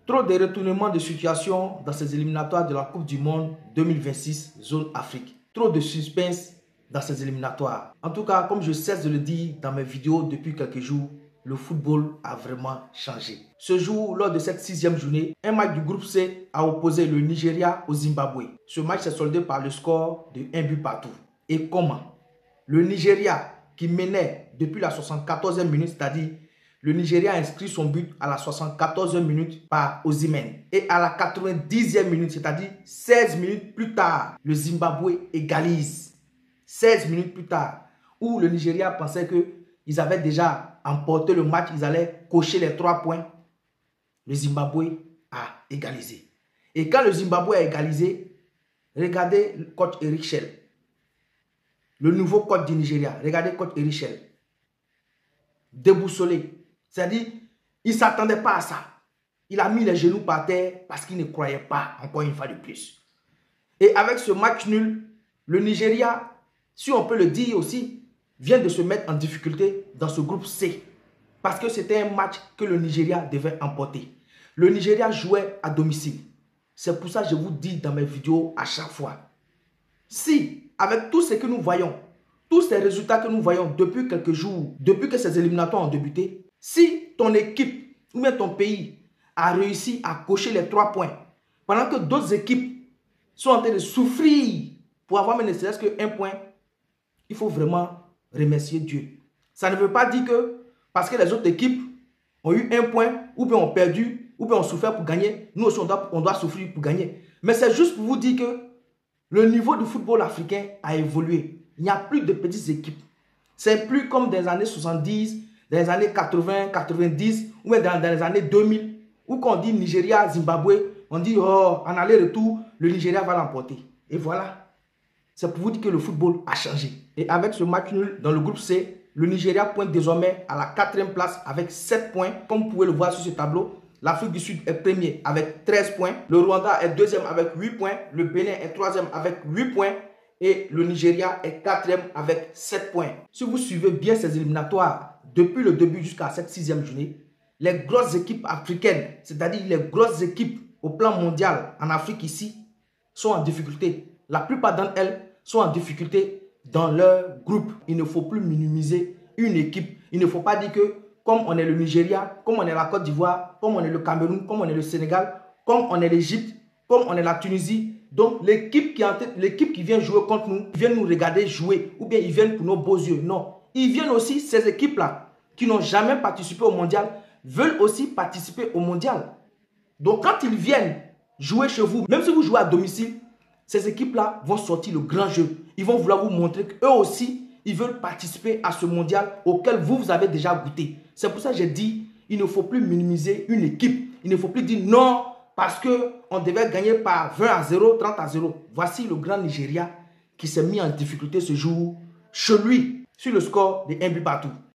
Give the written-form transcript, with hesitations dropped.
Trop de retournements de situation dans ces éliminatoires de la Coupe du Monde 2026 zone Afrique. Trop de suspense dans ces éliminatoires. En tout cas, comme je cesse de le dire dans mes vidéos depuis quelques jours, le football a vraiment changé. Ce jour, lors de cette 6e journée, un match du groupe C a opposé le Nigeria au Zimbabwe. Ce match s'est soldé par le score de 1 but partout. Et comment? Le Nigeria, qui menait depuis la 74e minute, c'est-à-dire le Nigeria a inscrit son but à la 74e minute par Osimhen. Et à la 90e minute, c'est-à-dire 16 minutes plus tard, le Zimbabwe égalise. 16 minutes plus tard, où le Nigeria pensait qu'ils avaient déjà emporté le match, ils allaient cocher les 3 points. Le Zimbabwe a égalisé. Et quand le Zimbabwe a égalisé, regardez le coach Eric Chelle, le nouveau coach du Nigeria. Regardez coach Eric Chelle, déboussolé. C'est-à-dire, il ne s'attendait pas à ça. Il a mis les genoux par terre parce qu'il ne croyait pas, encore une fois de plus. Et avec ce match nul, le Nigeria, si on peut le dire aussi, vient de se mettre en difficulté dans ce groupe C. Parce que c'était un match que le Nigeria devait emporter. Le Nigeria jouait à domicile. C'est pour ça que je vous dis dans mes vidéos à chaque fois. Si, avec tout ce que nous voyons, tous ces résultats que nous voyons depuis quelques jours, depuis que ces éliminatoires ont débuté, si ton équipe ou bien ton pays a réussi à cocher les 3 points, pendant que d'autres équipes sont en train de souffrir pour avoir même ne serait-ce qu'un point, il faut vraiment remercier Dieu. Ça ne veut pas dire que parce que les autres équipes ont eu 1 point, ou bien ont perdu, ou bien ont souffert pour gagner, nous aussi on doit souffrir pour gagner. Mais c'est juste pour vous dire que le niveau du football africain a évolué. Il n'y a plus de petites équipes. C'est plus comme dans les années 70, dans les années 80, 90, ou même dans les années 2000, où quand on dit Nigeria, Zimbabwe, on dit oh, en aller-retour, le Nigeria va l'emporter. Et voilà. C'est pour vous dire que le football a changé. Et avec ce match nul dans le groupe C, le Nigeria pointe désormais à la 4e place avec 7 points. Comme vous pouvez le voir sur ce tableau, l'Afrique du Sud est premier avec 13 points. Le Rwanda est 2e avec 8 points. Le Bénin est 3e avec 8 points. Et le Nigeria est 4e avec 7 points. Si vous suivez bien ces éliminatoires, depuis le début jusqu'à cette 6e journée, les grosses équipes africaines, c'est-à-dire les grosses équipes au plan mondial en Afrique ici, sont en difficulté. La plupart d'entre elles sont en difficulté dans leur groupe. Il ne faut plus minimiser une équipe. Il ne faut pas dire que comme on est le Nigeria, comme on est la Côte d'Ivoire, comme on est le Cameroun, comme on est le Sénégal, comme on est l'Égypte, comme on est la Tunisie, donc l'équipe qui vient jouer contre nous, vient nous regarder jouer, ou bien ils viennent pour nos beaux yeux. Non, ils viennent aussi, ces équipes-là, qui n'ont jamais participé au mondial, veulent aussi participer au mondial. Donc quand ils viennent jouer chez vous, même si vous jouez à domicile, ces équipes-là vont sortir le grand jeu. Ils vont vouloir vous montrer qu'eux aussi, ils veulent participer à ce mondial auquel vous avez déjà goûté. C'est pour ça que j'ai dit, il ne faut plus minimiser une équipe. Il ne faut plus dire non, parce qu'on devait gagner par 20-0, 30-0. Voici le grand Nigeria qui s'est mis en difficulté ce jour chez lui sur le score de 1 but partout.